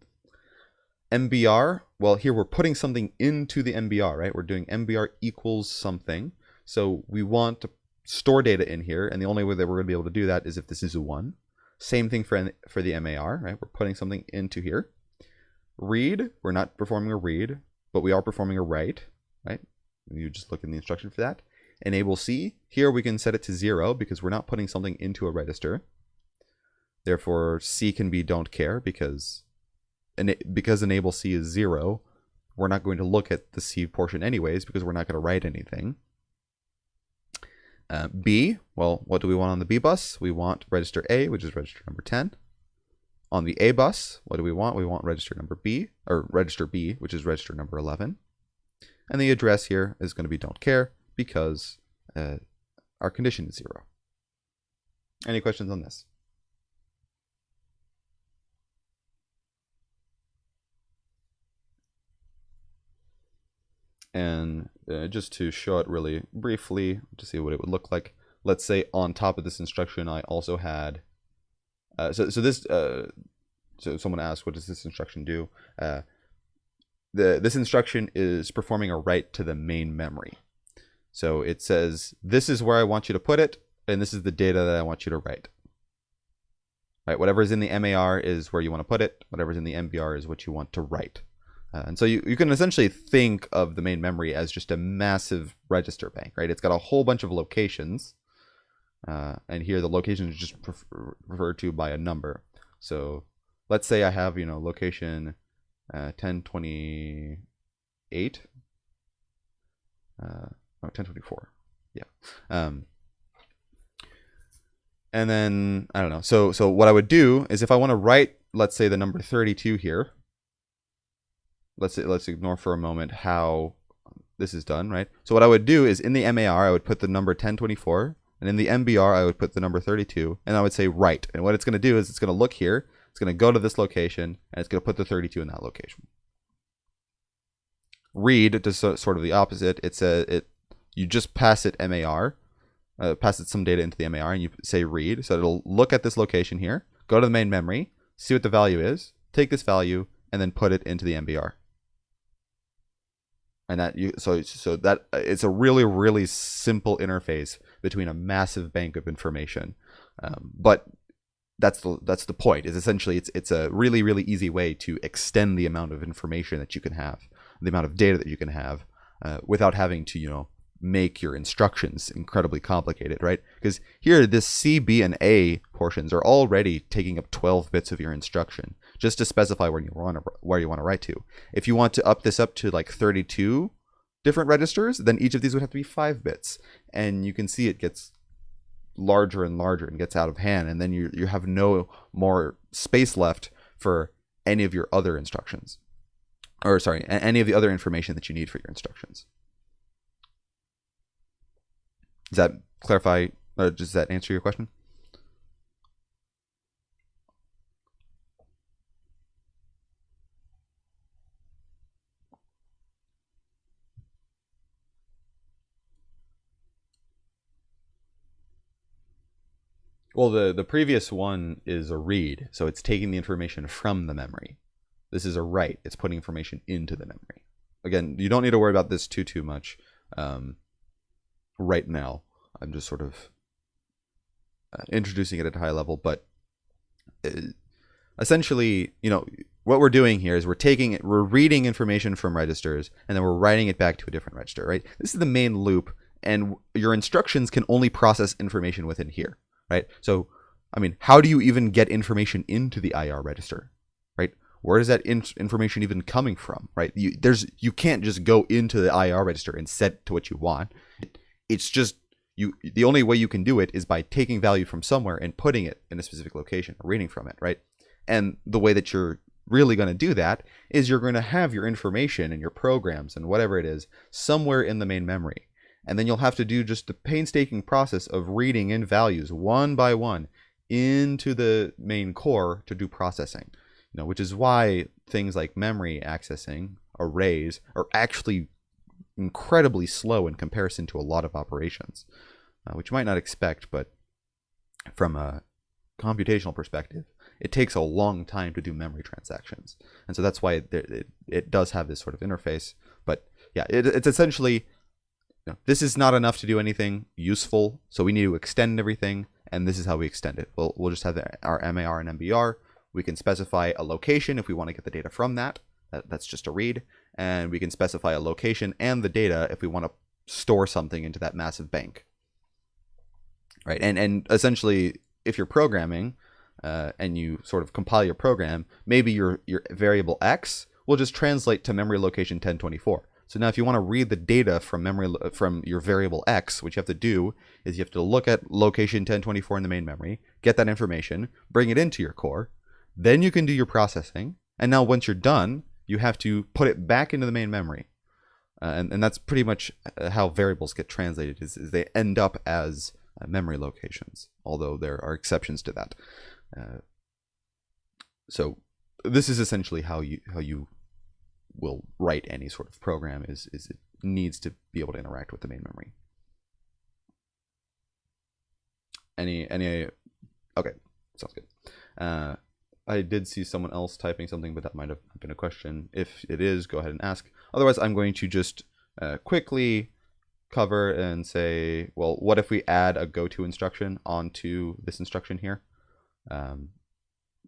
MBR, well, here we're putting something into the MBR, right? We're doing MBR equals something. So we want to store data in here, and the only way that we're going to be able to do that is if this is a 1. Same thing for the MAR, right? We're putting something into here. Read, we're not performing a read, but we are performing a write, right? You just look in the instruction for that. Enable C, here we can set it to 0 because we're not putting something into a register. Therefore, C can be don't care because enable C is 0, we're not going to look at the C portion anyways because we're not going to write anything. B, well, what do we want on the B bus? We want register A, which is register number 10. On the A bus, what do we want? We want register B, which is register number 11. And the address here is going to be don't care because our condition is 0. Any questions on this? And just to show it really briefly to see what it would look like, let's say on top of this instruction I also had so someone asked, what does this instruction do? This instruction is performing a write to the main memory. So it says, this is where I want you to put it, and this is the data that I want you to write. Right, whatever's in the MAR is where you want to put it. Whatever's in the MBR is what you want to write. And so you can essentially think of the main memory as just a massive register bank, right? It's got a whole bunch of locations. And here the location is just referred to by a number. So let's say I have, location 1028. No, 1024. Yeah. And then, I don't know. So what I would do is if I want to write, let's say the number 32 here, let's ignore for a moment how this is done, right? So what I would do is in the MAR, I would put the number 1024, and in the MBR, I would put the number 32, and I would say write. And what it's going to do is it's going to look here, it's going to go to this location, and it's going to put the 32 in that location. Read does sort of the opposite. You just pass it MAR, pass it some data into the MAR, and you say read. So it'll look at this location here, go to the main memory, see what the value is, take this value, and then put it into the MBR. And so that it's a really, really simple interface between a massive bank of information. But that's the point. Is essentially it's a really, really easy way to extend the amount of information that you can have, the amount of data that you can have, without having to make your instructions incredibly complicated, right? Because here, this C, B, and A portions are already taking up 12 bits of your instruction just to specify where you want to write to. If you want to up this up to like 32 different registers, then each of these would have to be 5 bits, and you can see it gets larger and larger and gets out of hand, and then you have no more space left for any of your other instructions, or sorry, any of the other information that you need for your instructions. Does that clarify? Does that answer your question? Well, the previous one is a read, so it's taking the information from the memory. This is a write. It's putting information into the memory. Again, you don't need to worry about this too much right now. I'm just sort of introducing it at a high level, but essentially, what we're doing here is we're reading information from registers, and then we're writing it back to a different register, right? This is the main loop, and your instructions can only process information within here, right? So, I mean, how do you even get information into the IR register, right? Where is that information even coming from, right? You can't just go into the IR register and set to what you want. It's just the only way you can do it is by taking value from somewhere and putting it in a specific location, or reading from it, right? And the way that you're really going to do that is you're going to have your information and your programs and whatever it is somewhere in the main memory. And then you'll have to do just the painstaking process of reading in values one by one into the main core to do processing, which is why things like memory accessing, arrays, are actually incredibly slow in comparison to a lot of operations, which you might not expect, but from a computational perspective, it takes a long time to do memory transactions. And so that's why it does have this sort of interface. But yeah, it's essentially, this is not enough to do anything useful, so we need to extend everything, and this is how we extend it. We'll just have our MAR and MBR. We can specify a location if we want to get the data from that. That's just a read. And we can specify a location and the data if we want to store something into that massive bank. Right? And essentially, if you're programming and you sort of compile your program, maybe your variable x will just translate to memory location 1024. So now if you want to read the data from your variable x, what you have to do is you have to look at location 1024 in the main memory, get that information, bring it into your core, then you can do your processing. And now once you're done, you have to put it back into the main memory. And that's pretty much how variables get translated, is they end up as memory locations, although there are exceptions to that. So this is essentially how you will write any sort of program, is it needs to be able to interact with the main memory. Okay, sounds good. I did see someone else typing something, but that might have been a question. If it is, go ahead and ask. Otherwise, I'm going to just quickly cover and say, well, what if we add a goto instruction onto this instruction here?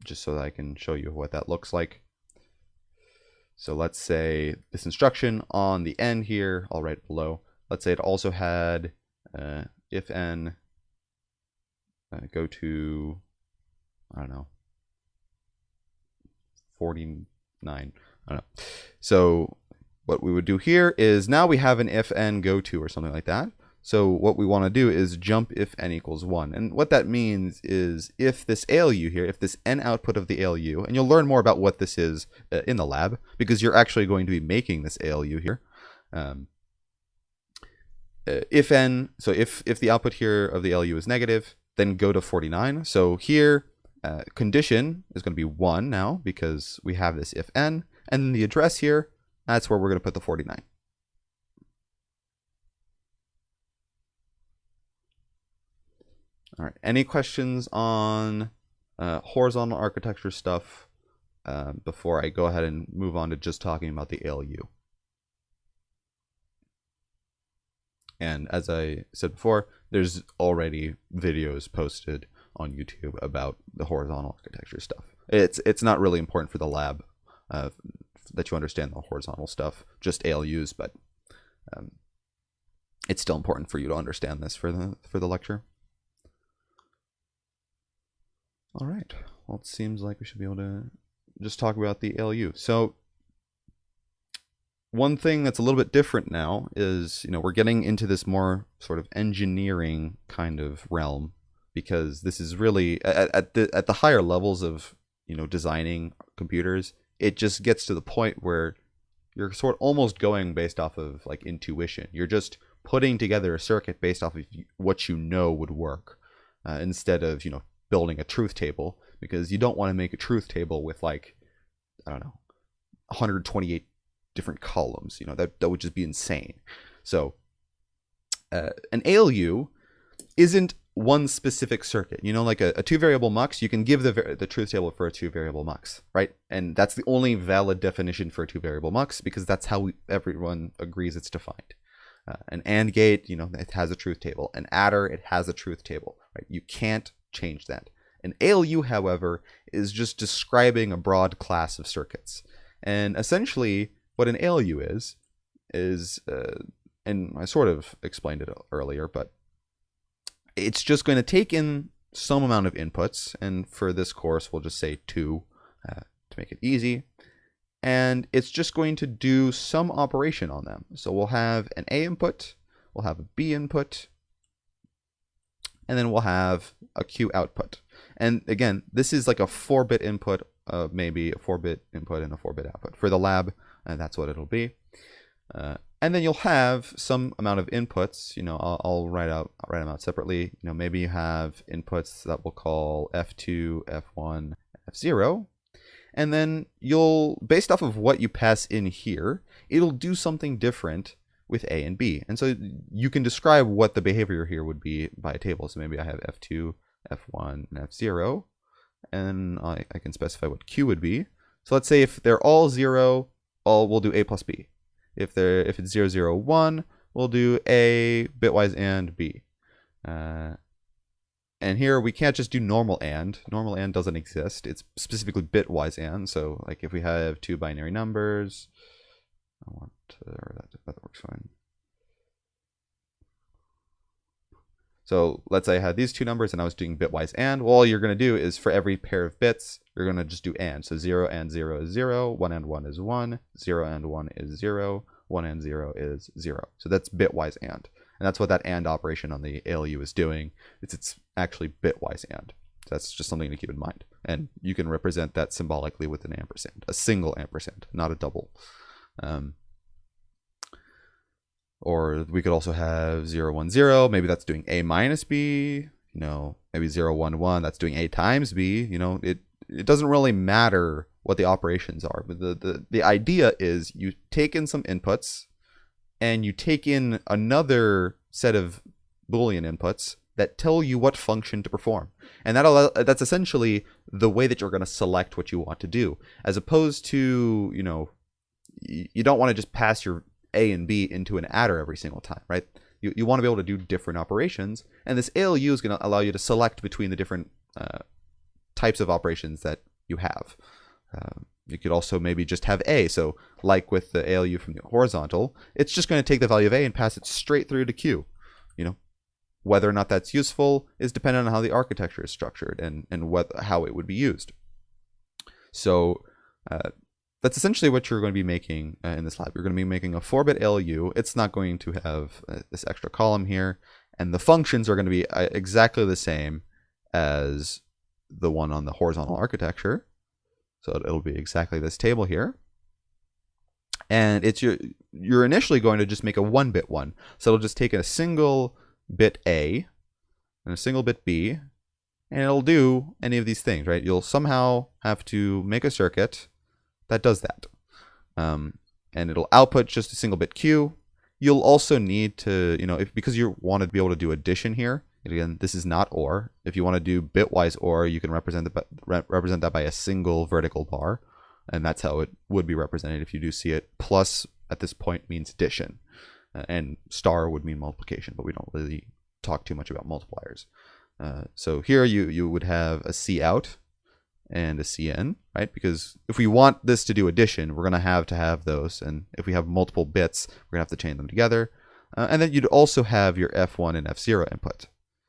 Just so that I can show you what that looks like. So let's say this instruction on the end here, I'll write below. Let's say it also had if n go to, I don't know, 49. I don't know. So what we would do here is now we have an if n go to or something like that. So what we want to do is jump if n equals 1. And what that means is if this ALU here, if this n output of the ALU, and you'll learn more about what this is in the lab, because you're actually going to be making this ALU here. If n, so if the output here of the ALU is negative, then go to 49. So here, condition is going to be 1 now, because we have this if n, and then the address here, that's where we're going to put the 49. All right, any questions on horizontal architecture stuff before I go ahead and move on to just talking about the ALU? And as I said before, there's already videos posted on YouTube about the horizontal architecture stuff. It's not really important for the lab that you understand the horizontal stuff, just ALUs, but it's still important for you to understand this for the lecture. All right, well, it seems like we should be able to just talk about the ALU. So one thing that's a little bit different now is, we're getting into this more sort of engineering kind of realm because this is really at the higher levels of designing computers. It just gets to the point where you're sort of almost going based off of like intuition. You're just putting together a circuit based off of what would work, instead of building a truth table, because you don't want to make a truth table with like, I don't know, 128 different columns. That would just be insane. So an ALU isn't one specific circuit. Like a two variable mux, you can give the truth table for a two variable mux, right? And that's the only valid definition for a two variable mux, because that's how everyone agrees it's defined. An AND gate, it has a truth table. An adder, it has a truth table, right? You can't change that. An ALU, however, is just describing a broad class of circuits. And essentially what an ALU is, and I sort of explained it earlier, but it's just going to take in some amount of inputs, and for this course we'll just say 2 to make it easy, and it's just going to do some operation on them. So we'll have an A input, we'll have a B input, and then we'll have a Q output. And again, this is like a 4-bit input, maybe a 4-bit input and a 4-bit output. For the lab, that's what it'll be. And then you'll have some amount of inputs. I'll write them out separately. Maybe you have inputs that we'll call F2, F1, F0. And then based off of what you pass in here, it'll do something different with A and B. And so you can describe what the behavior here would be by a table. So maybe I have F2, F1, and F0. And I can specify what Q would be. So let's say if they're all 0, we'll do A plus B. If it's 0, 0, 1, we'll do A, bitwise and B. And here we can't just do normal and. Normal and doesn't exist. It's specifically bitwise and. So like if we have 2 binary numbers, that works fine. So let's say I had these 2 numbers and I was doing bitwise and. Well, all you're going to do is for every pair of bits, you're going to just do and. So 0 and 0 is 0, 1 and 1 is 1, 0 and 1 is 0, 1 and 0 is 0. So that's bitwise and. And that's what that and operation on the ALU is doing. It's actually bitwise and. So that's just something to keep in mind. And you can represent that symbolically with an ampersand, a single ampersand, not a double. Or we could also have 0, 1, 0. Maybe that's doing A minus B. Maybe 0, 1, 1. That's doing A times B. It doesn't really matter what the operations are. But the idea is you take in some inputs and you take in another set of Boolean inputs that tell you what function to perform. And that's essentially the way that you're going to select what you want to do. As opposed to, you don't want to just pass your A and B into an adder every single time, right? You want to be able to do different operations, and this ALU is going to allow you to select between the different types of operations that you have. You could also maybe just have A. So like with the ALU from the horizontal, it's just going to take the value of A and pass it straight through to Q. Whether or not that's useful is dependent on how the architecture is structured and how it would be used. So that's essentially what you're going to be making in this lab. You're going to be making a 4-bit ALU. It's not going to have this extra column here. And the functions are going to be exactly the same as the one on the horizontal architecture. So it'll be exactly this table here. And you're initially going to just make a 1-bit one. So it'll just take a single bit A and a single bit B, and it'll do any of these things, right? You'll somehow have to make a circuit that does that. And it'll output just a single bit Q. You'll also need to, because you want to be able to do addition here, again, this is not OR. If you want to do bitwise OR, you can represent that by a single vertical bar. And that's how it would be represented if you do see it. Plus, at this point, means addition. And star would mean multiplication, but we don't really talk too much about multipliers. So here you would have a C out and a CN, right? Because if we want this to do addition, we're going to have those. And if we have multiple bits, we're going to have to chain them together. And then you'd also have your F1 and F0 input.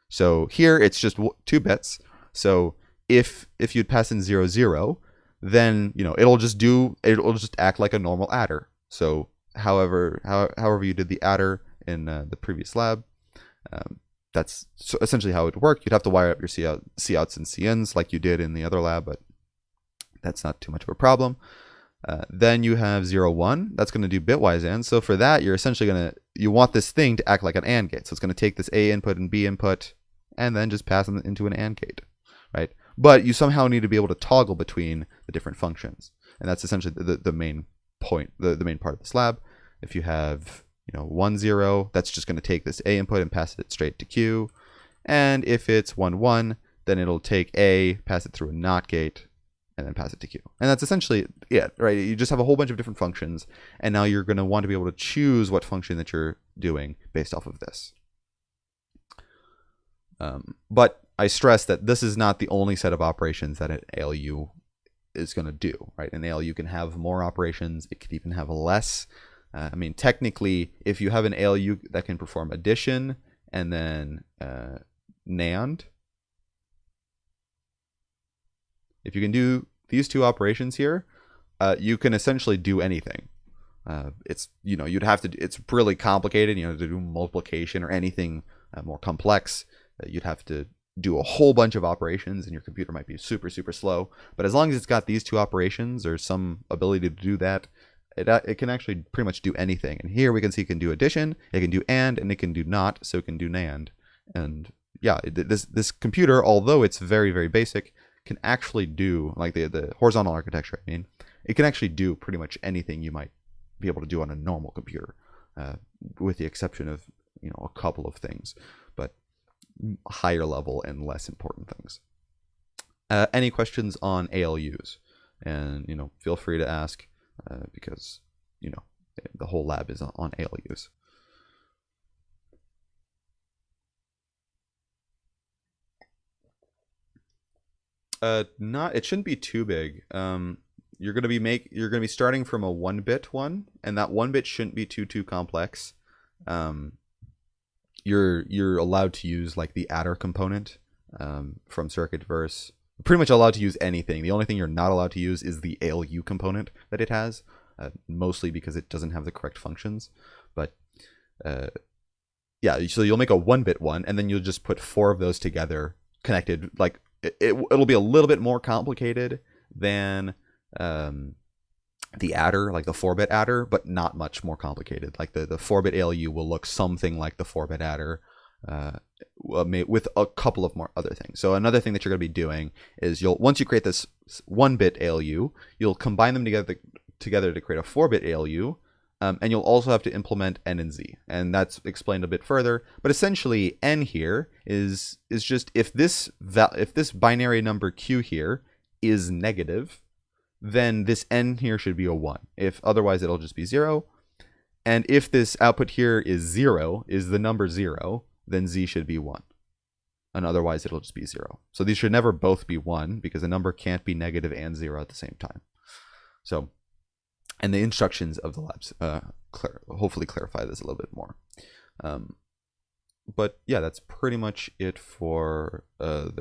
So here it's just 2 bits. So if you'd pass in 0, 0, then it'll just act like a normal adder. So however you did the adder in the previous lab, that's essentially how it would work. You'd have to wire up your Couts and Cins like you did in the other lab, but that's not too much of a problem. Then you have 0, 1. That's going to do bitwise AND. So for that, you're essentially you want this thing to act like an AND gate. So it's going to take this A input and B input and then just pass them into an AND gate, right? But you somehow need to be able to toggle between the different functions. And that's essentially the main point, the main part of this lab. If you have 1, 0, that's just going to take this A input and pass it straight to Q. And if it's 1, 1, then it'll take A, pass it through a NOT gate, and then pass it to Q. And that's essentially it, right? You just have a whole bunch of different functions, and now you're going to want to be able to choose what function that you're doing based off of this. But I stress that this is not the only set of operations that an ALU is going to do, right? An ALU can have more operations. It could even have less. I mean, technically, if you have an ALU that can perform addition and then NAND, if you can do these two operations here, you can essentially do anything. It's you'd have to. It's really complicated. To do multiplication or anything more complex, you'd have to do a whole bunch of operations, and your computer might be super slow. But as long as it's got these two operations or some ability to do that, it can actually pretty much do anything. And here we can see it can do addition, it can do AND, and it can do NOT, so it can do NAND. And yeah, this computer, although it's very basic, can actually do, like the horizontal architecture, I mean, it can actually do pretty much anything you might be able to do on a normal computer, with the exception of a couple of things, but higher level and less important things. Any questions on ALUs? And feel free to ask, because the whole lab is on ALUs. It shouldn't be too big. You're gonna be starting from a 1-bit one, and that 1-bit shouldn't be too complex. You're allowed to use like the adder component from Circuitverse. Pretty much allowed to use anything. The only thing you're not allowed to use is the ALU component that it has, mostly because it doesn't have the correct functions. But yeah, so you'll make a 1-bit one, and then you'll just put 4 of those together, connected. Like it'll be a little bit more complicated than the adder, like the 4-bit adder, but not much more complicated. Like the 4-bit ALU will look something like the 4-bit adder, with a couple of more other things. So another thing that you're going to be doing is once you create this 1-bit ALU, you'll combine them together to create a 4-bit ALU, and you'll also have to implement N and Z, and that's explained a bit further. But essentially, N here is just if this binary number Q here is negative, then this N here should be a 1. If otherwise, it'll just be 0. And if this output here is 0, is the number 0, then Z should be 1. And otherwise, it'll just be 0. So these should never both be 1, because a number can't be negative and 0 at the same time. So, and the instructions of the labs hopefully clarify this a little bit more. But yeah, that's pretty much it for